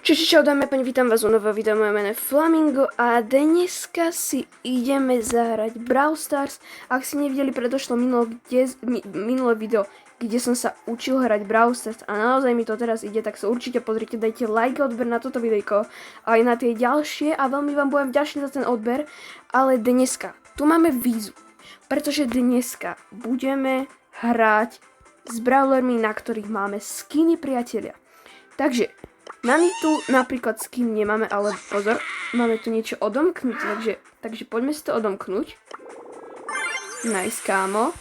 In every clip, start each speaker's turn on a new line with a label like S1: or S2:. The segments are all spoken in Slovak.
S1: Čau, dámy a páni, vítam vás u nového videa, moje meno je Flamingo a dneska si ideme zahrať Brawl Stars. Ak si nevideli predošlo minulé video, kde som sa učil hrať Brawl Stars a naozaj mi to teraz ide, tak sa určite pozrite, dajte like a odber na toto videjko a aj na tie ďalšie a veľmi vám budem vďačný za ten odber. Ale dneska tu máme výzvu, pretože dneska budeme hrať s brawlermi, na ktorých máme skiny, priatelia. Takže na tu napríklad skin nemáme, ale pozor, máme tu niečo odomknúť, takže poďme si to odomknúť. Nice, kámo.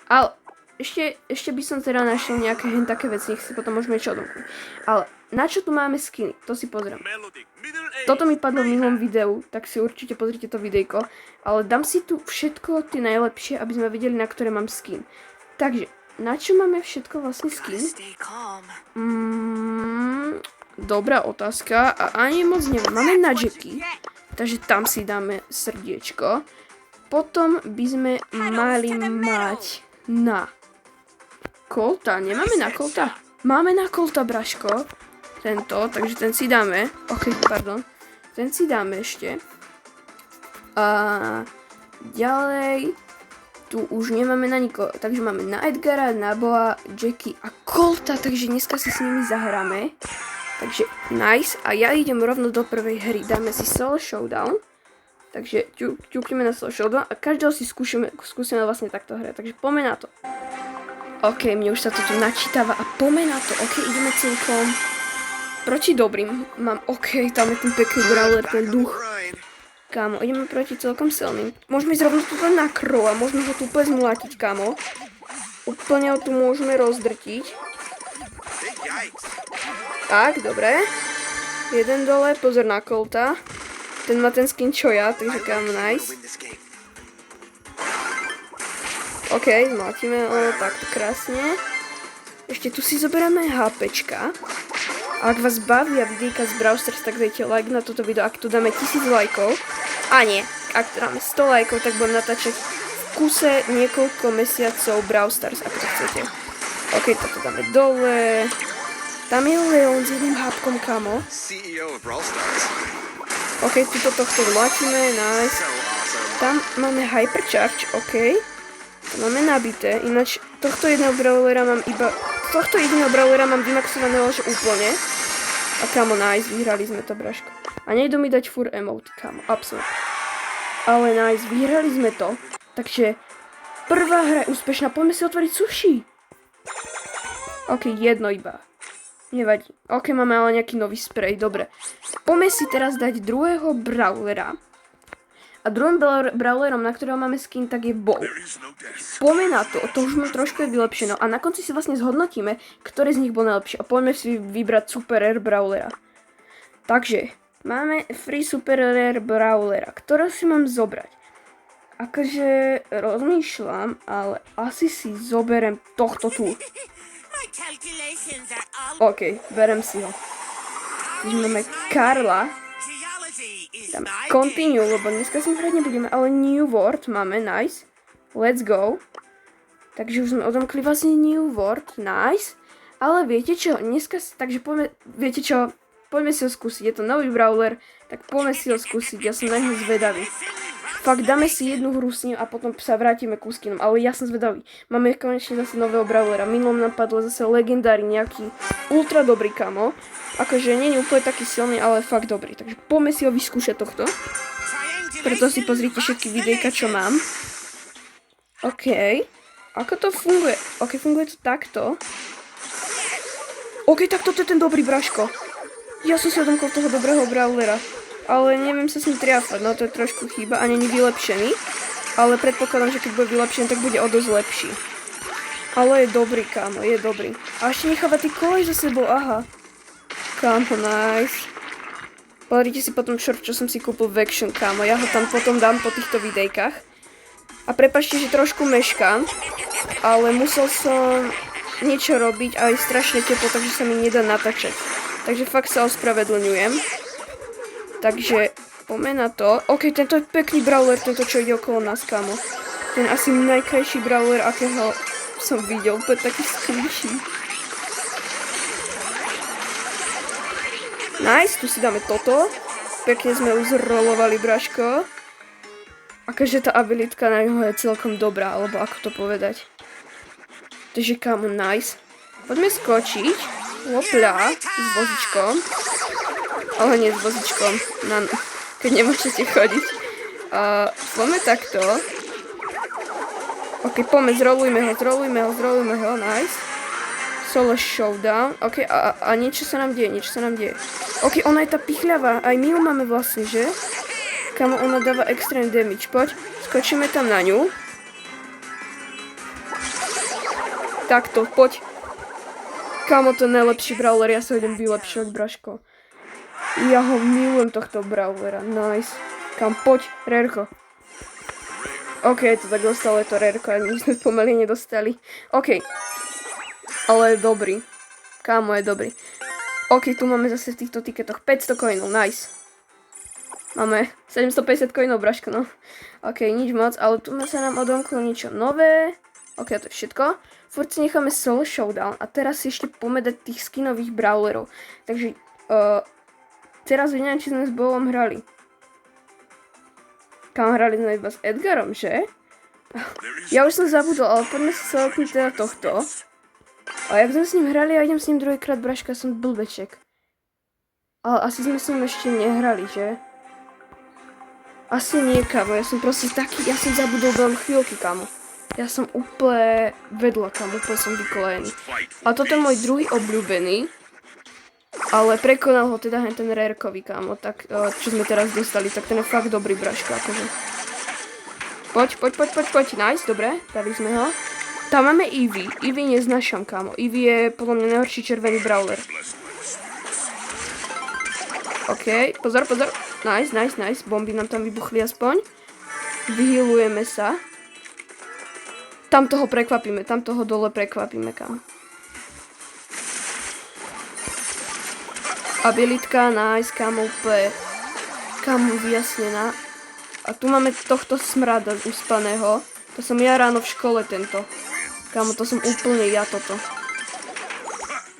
S1: Ale ešte by som teda našiel nejaké také veci, nech si potom môžeme niečo odomknúť. Ale na čo tu máme skiny, to si pozriem. Toto mi padlo v minulom videu, tak si určite pozrite to videjko. Ale dám si tu všetko tie najlepšie, aby sme videli, na ktoré mám skin. Takže, na čo máme všetko vlastne skin? Dobrá otázka a ani moc neviem. Máme na Jackie, takže tam si dáme srdiečko. Potom by sme mali mať na Colta. Nemáme na Colta? Máme na Colta, Braško. Tento, takže ten si dáme. Ok, pardon. Ten si dáme ešte. A ďalej tu už nemáme na nikoho. Takže máme na Edgara, na Boa, Jackie a Colta. Takže dneska si s nimi zahráme. Takže nice. A ja idem rovno do prvej hry. Dáme si Solo Showdown. Takže ťukneme na Solo Showdown a každého si skúsime vlastne takto hrať. Takže poďme na to. Ok, mne už sa to tu načítava a poďme na to. Ok, ideme celkom proti dobrým. Mám, ok, tam je ten pekný brawler, ten duch. Kámo, ideme proti celkom silným. Môžeme ísť rovno tuto na Crow a môžeme ho tu úplne zmlátiť, kámo. Úplne ho tu môžeme rozdrtiť. Tak, dobre. Jeden dole, pozor na Colta. Ten má ten skin čo ja, takže kámo, nice. Ok, zmlátime ho takto krásne. Ešte tu si zoberieme HPčka. A ak vás bavia videjka z Brawl Stars, tak dajte like na toto video. Ak tu dáme 1000 lajkov, a nie, ak tu dáme 100 lajkov, tak budem natáčať v kuse niekoľko mesiacov Brawl Stars, ako to chcete. Ok, toto dáme dole. Tam je Leon s jedným hápkom, kamo. Ok, tuto tohto zmlatíme, nice. Tam máme Hypercharge, ok. To máme nabité, ináč tohto jediného brawlera mám vymaxovaného, že úplne. A kamo, nice, vyhrali sme to, Braško. A nejdu mi dať furt emoty, kamo, absolútne. Ale nice, vyhrali sme to. Takže prvá hra je úspešná, poďme si otvoriť sushi. Ok, jedno iba. Nevadí. Ok, máme ale nejaký nový sprej, dobre. Poďme si teraz dať druhého brawlera. A druhým brawlerom, na ktorého máme skin, tak je Bow. Poďme na to už mu trošku je vylepšeno. A na konci si vlastne zhodnotíme, ktorý z nich bol najlepší. A poďme si vybrať super rare brawlera. Takže, máme free super rare brawlera, ktorého si mám zobrať. Akože rozmýšľam, ale asi si zoberiem tohto tu. OK, berem si ho. Takže máme Karla. Dáme Continue, lebo dneska s ním hrať nebudeme, ale New World máme, nice. Let's go. Takže už sme odomkli vlastne New World, nice. Ale viete čo, takže poďme si ho skúsiť. Je to nový brawler, tak poďme si ho skúsiť, ja som na neho zvedavý. Fakt, dáme si jednu hru s ním a potom sa vrátime k skinom, ale ja som zvedavý. Máme konečne zase nového brawlera. Minulom napadlo zase legendárny nejaký ultra dobrý kamo. Akože nie je úplne taký silný, ale fakt dobrý. Takže poďme si ho vyskúšať tohto. Preto si pozrite všetky videjka, čo mám. OK. Ako to funguje? OK, funguje to takto. OK, tak toto je ten dobrý Braško. Ja som si odomkol toho dobrého brawlera. Ale neviem sa s ním triafať, no to je trošku chyba a není vylepšený. Ale predpokladám, že keď bude vylepšený, tak bude o dosť lepší. Ale je dobrý, kámo, je dobrý. A ešte necháva ty kolej za sebou, aha. Kámo, nice. Pozrite si potom short, čo som si kúpil v Action, kámo. Ja ho tam potom dám po týchto videjkách. A prepáčte, že trošku meškám. Ale musel som niečo robiť a je strašne teplo, takže sa mi nedá natáčať. Takže fakt sa ospravedlňujem. Takže poďme na to. OK, tento je pekný brawler, tento čo ide okolo nás, kámo. Ten asi najkrajší brawler, akého som videl. Úplne taký skrýší. Nice, tu si dáme toto. Pekne sme ju zrolovali, braško. Akože tá abilitka na ňoho je celkom dobrá, alebo ako to povedať. Takže kámo, nice. Poďme skočiť. Hopla, s vozičkom. Ale nie s vozičkom. Keď nemôžete chodiť. Poďme takto. Ok, poďme, zrolujme ho, nice. Solo showdown. Ok, a niečo sa nám deje, Ok, ona je tá pichľavá, aj my ju máme vlastne, že? Kamo, ona dáva extreme damage, poď, skočíme tam na ňu. Takto, poď. Kamo, to je najlepší brawler, ja sa idem vylepšovať, braško. Ja ho milujem tohto brawlera, nice. Kam, poď, rerko. Ok, to tak dostalo, je to rerko, a nič sme pomaly nedostali. Ok. Ale je dobrý. Kámo, je dobrý. Ok, tu máme zase v týchto tiketoch 500 coinov, nice. Máme 750 coinov, braško, no. Ok, nič moc, ale tu sa nám odomklo niečo nové. Ok, to je všetko. Furt si necháme solo showdown a teraz si ešte pomedať tých skinových brawlerov. Takže, teraz neviem, či sme s Bolom hrali. Kam hrali sme iba s Edgarom, že? Ja už som zabudol, ale poďme si selekniť teda tohto. A jak sme s ním hrali, ja idem s ním druhýkrát, braška, som blbeček. Ale asi sme s ním ešte nehrali, že? Asi nie, kamo, ja som proste taký, ja som zabudol veľmi chvíľky, kamo. Ja som úplne vedla, kamo, úplne som vykolajený. A toto je môj druhý obľúbený. Ale prekonal ho teda ten rarkový, kamo, tak čo sme teraz dostali, tak ten je fakt dobrý, braško, akože. Poď, nice, dobre, dali sme ho. Tam máme Eevee. Eevee neznašam, kámo. Eevee je podľa mňa najhorší červený brawler. OK, pozor. Nice. Bomby nám tam vybuchli aspoň. Vyhealujeme sa. Tam toho prekvapíme, tam toho dole prekvapíme, kámo. Abilitka, nice, kámo, úplne. Kámo, vyjasnená. A tu máme tohto smrada uspaného. To som ja ráno v škole tento. Kámo, to som úplne ja toto.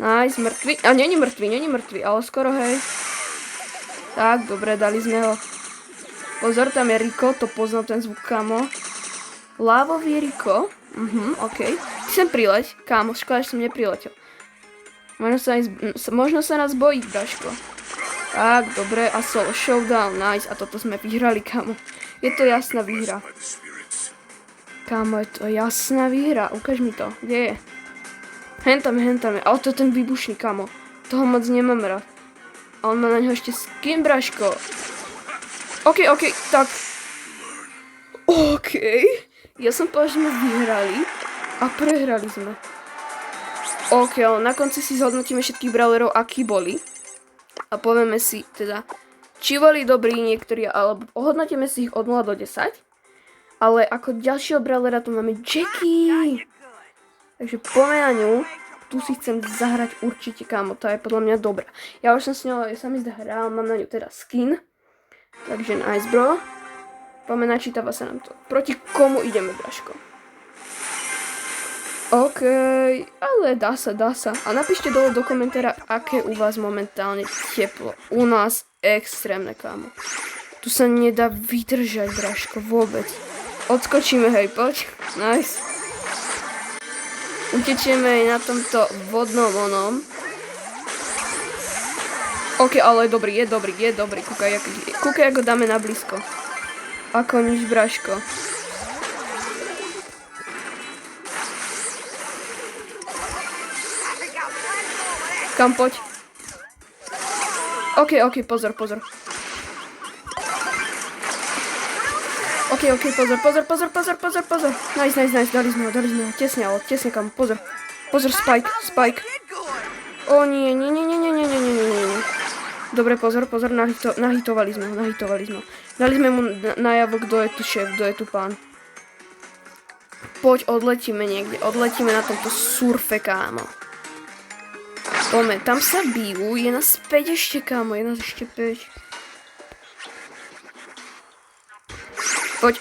S1: Nice, mŕtvy. A není mŕtvy, ale skoro, hej. Tak, dobre, dali sme ho. Pozor, tam je Rico, to poznám ten zvuk, kámo. Lávový Rico. OK. Ty sem prileď, kámo, škoda, že som nepriletel. Možno sa nás bojí, braško. Tak, dobre, a solo showdown, nice. A toto sme vyhrali, kámo. Je to jasná výhra. Kámo, je to jasná výhra. Ukáž mi to. Kde je? Hentam je. Ale to je ten výbušný, kámo. Toho moc nemám rád. A on má na ňo ešte skin, braško. OK, tak. OK. Ja som povedal, že sme vyhrali. A prehrali sme. OK, ale na konci si zhodnotíme všetkých brawlerov, akí boli. A povieme si teda, či boli dobrí niektorí, alebo ohodnotíme si ich od 0 do 10. Ale ako ďalšieho brawlera tu máme Jackie. Takže poďme na ňu. Tu si chcem zahrať určite, kámo. To je podľa mňa dobrá. Ja už som s ňou, ja sa mi zahral, mám na ňu teda skin. Takže nice, bro. Poďme, načítava sa nám to. Proti komu ideme, braško? OK, ale dá sa. A napíšte dole do komentára, aké u vás momentálne teplo. U nás extrémne, kámo. Tu sa nedá vydržať, braško, vôbec. Odskočíme, hej, poď. Nice. Utečieme na tomto vodnom onom. OK, ale je dobrý. Kúkaj, ako dáme na blízko. Ako nič, braško. Kam, poď. OK, pozor. OK, pozor. Nice. Dali sme ho. Tesne, kam, pozor. Pozor, Spike. O nie. Dobre, pozor, nahitovali sme ho. Dali sme mu najavo, kto je tu šéf, kto je tu pán. Poď, odletíme niekde, na tomto surfe, kámo. Poďme, tam sa bijú, je nás 5 ešte, kámo, Poď,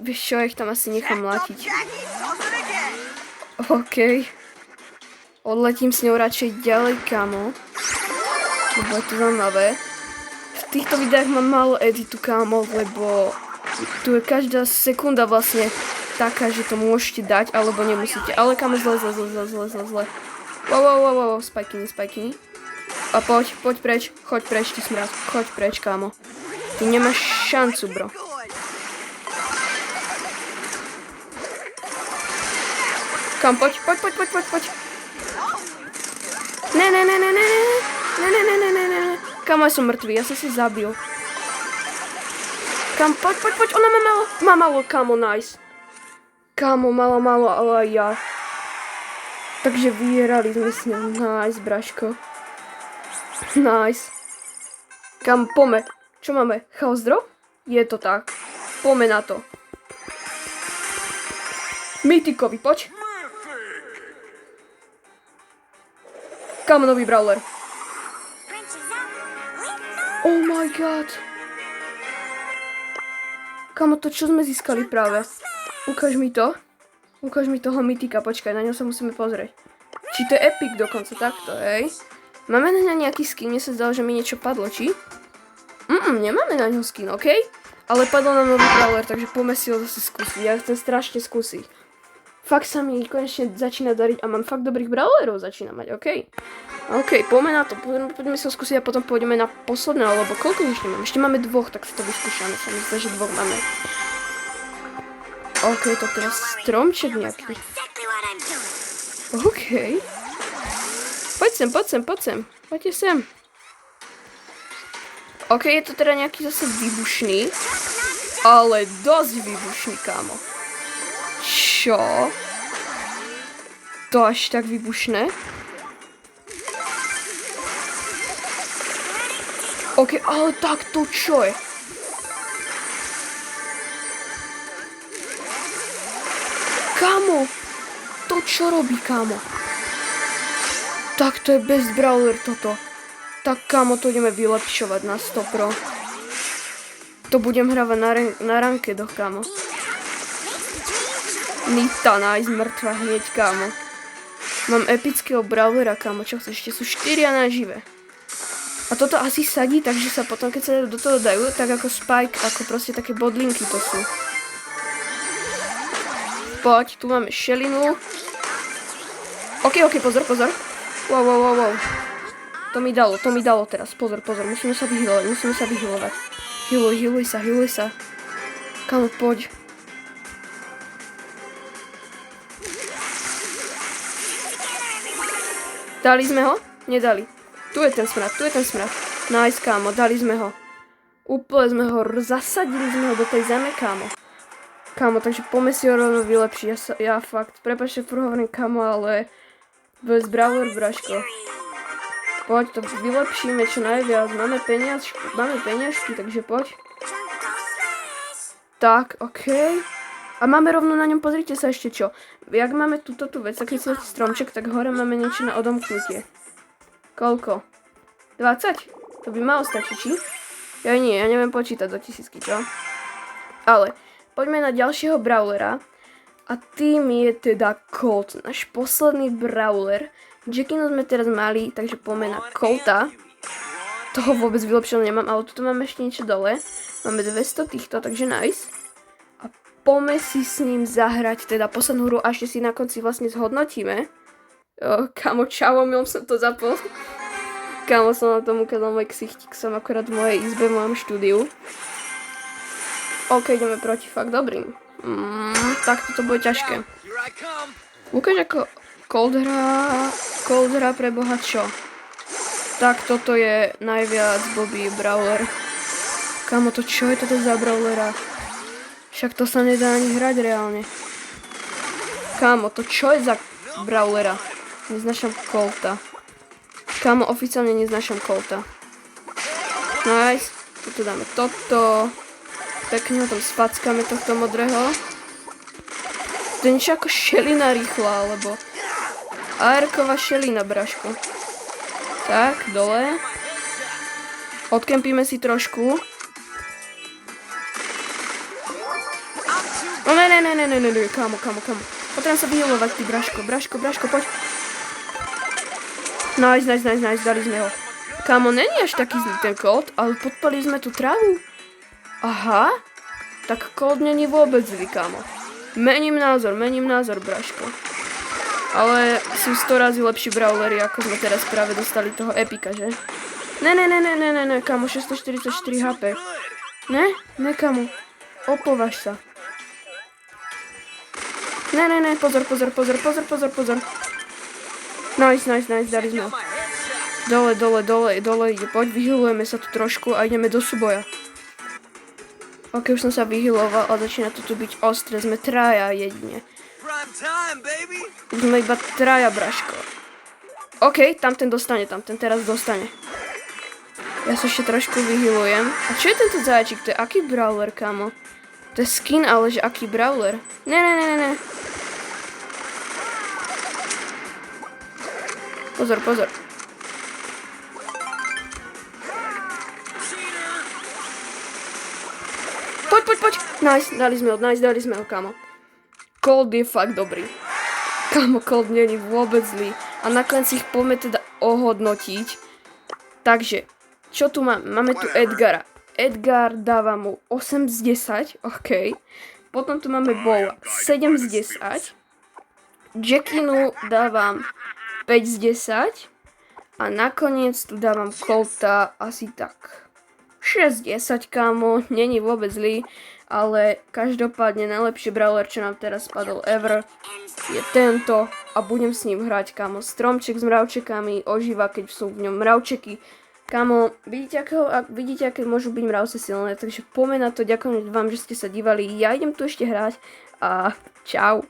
S1: vieš čo, ich tam asi nechám mlátiť. OK. Odletím s ňou radšej ďalej, kámo. lebo je to zaujímavé. V týchto videách mám málo editu, kámo, lebo tu je každá sekunda vlastne taká, že to môžete dať, alebo nemusíte. Ale kámo, zle. Wow, spajkiny. A poď preč, choď preč, ty smrad, choď preč, kámo. Ty nemáš šancu, bro. Kam, poď. Ne. Kámo, ja som mŕtvý, ja som si zabil. Kam, poď, ona má malo, kámo, nice. Kámo, malo, ale aj ja. Takže vyhrali sme s ňou, nice, braško. Nice. Kam, pome. Čo máme, chaos drop? Je to tak, pome na to. Mythikovi, poď. Kam, nový brawler. Oh my god. Kamo, to čo sme získali práve? Ukáž mi to. Ukáž mi toho mytika, počkaj, na ňo sa musíme pozrieť. Či to je epic dokonca, takto, hej. Máme na ňa nejaký skin, mne sa zdalo, že mi niečo padlo, či? Nemáme na ňo skin, okej? Ale padol nám nový brawler, takže poďme si ho zase skúsiť, ja chcem strašne skúsiť. Fakt sa mi konečne začína dariť a mám fakt dobrých brawlerov začína mať, okej? OK, poďme na to, poďme sa skúsiť a potom pôjdeme na posledné, lebo koľko ešte máme? Ešte máme dvoch, tak sa to vyskúšame, sa mi zdá, že dvoch máme. OK, to teraz stromček nejaký. OK. Poď sem. Poďte sem. OK, je to teda nejaký zase výbušný, ale dosť výbušný, kámo. Čo? To až tak výbušné? OK, ale tak to čo je? Kámo, to čo robí, kámo? Tak to je best brawler toto. Tak kámo, to ideme vylepšovať na 100 pro. To budem hrávať na rankedoch, kámo. Nita, nice, mŕtva hneď, kámo. Mám epického brawlera, kámo, čo chceš? Ešte sú 4 nažive. A toto asi sadí, takže sa potom, keď sa do toho dajú, tak ako Spike, ako proste také bodlinky to sú. Poď, tu máme šelinu. OK, pozor. Wow. To mi dalo teraz, pozor, musíme sa vyhylovať. Hyluj sa. Kámo, poď. Dali sme ho? Nedali. Tu je ten smrad. Nice, kámo, dali sme ho. Úplne sme ho, zasadili sme ho do tej zeme, kámo. Kámo, takže poďme si ho rovno vylepšiť. Ja fakt, prepáčte, furt hovorím, kámo, ale bez brawler, braško. Poď, to vylepšíme čo najviac. Máme peniažky, takže poď. Tak, OK. A máme rovno na ňom, pozrite sa ešte čo. Jak máme túto vec, taký stromček, tak hore máme niečo na odomknutie. Koľko? 20? To by malo stačiť, či? Ja nie, ja neviem počítať do 1000, čo? Ale, poďme na ďalšieho brawlera. A tým je teda Colt, náš posledný brawler. Jackinu sme teraz mali, takže poďme na Colta. Toho vôbec vylepšeného nemám, ale tuto máme ešte niečo dole. Máme 200 týchto, takže nice. A poďme si s ním zahrať teda poslednú hru a ešte si na konci vlastne zhodnotíme. Kamo, čavom som to zapol. Kamo, som na tom ukázal môj ksichtík, som akorát v mojej izbe, v mojom štúdiu. OK, ideme proti fakt dobrým. Tak toto bude ťažké. Ukáž ako Colt hrá pre boha čo? Tak toto je najviac blbý brawler. Kamo, to čo je toto za brawlera? Však to sa nedá ani hrať reálne. Kamo, to čo je za brawlera? Neznášam Colta. Kamo, oficiálne neznášam Colta. Nice. Toto dáme toto. Pekne ho tam spackáme tohto modrého. To je niečo ako šelina rýchla, alebo AR-ková šelina, braško. Tak, dole. Odkempíme si trošku. No ne, kámo. Potrebujem sa vyhelovať, ty braško, poď. Nice, dali sme ho. Kámo, není až taký zlý ten Colt, ale podpali sme tú travu. Aha, tak Colt není vôbec zlý, kámo. Mením názor, Braško. Ale sú 100 razy lepší brawlery, ako sme teraz práve dostali toho epika, že? Ne, kámo, 644 HP. Ne, kámo. Opovaž sa. Ne, pozor. Nice, dali sme. Dole, poď, vyhylujeme sa tu trošku a ideme do súboja. Ok, už som sa vyhyloval a začína to tu byť ostré, sme traja jedine. Sme iba traja, Braško. Ok, tamten teraz dostane. Ja sa ešte trošku vyhylujem. A čo je tento zajačík? To je aký brawler, kamo? To je skin, ale že aký brawler? Ne. Pozor. Poď. Nice, dali sme ho, kamo. Colt je fakt dobrý. Kamo, Colt není vôbec zlý. A nakoniec ich poďme teda ohodnotiť. Takže, čo tu máme? Máme tu Edgara. Edgar dáva mu 8 z 10, ok. Potom tu máme Bowa, 7 z 10. Jackinu dávam 5 z 10. A nakoniec tu dávam Colta asi tak 6 z 10, kámo. Není vôbec zlý. Ale každopádne najlepší brawler, čo nám teraz spadol ever, je tento a budem s ním hrať, kámo. Stromček s mravčekami, ožíva, keď sú v ňom mravčeky. Kámo, vidíte, aké môžu byť mravce silné, takže poďme na to, ďakujem vám, že ste sa dívali, ja idem tu ešte hrať a čau.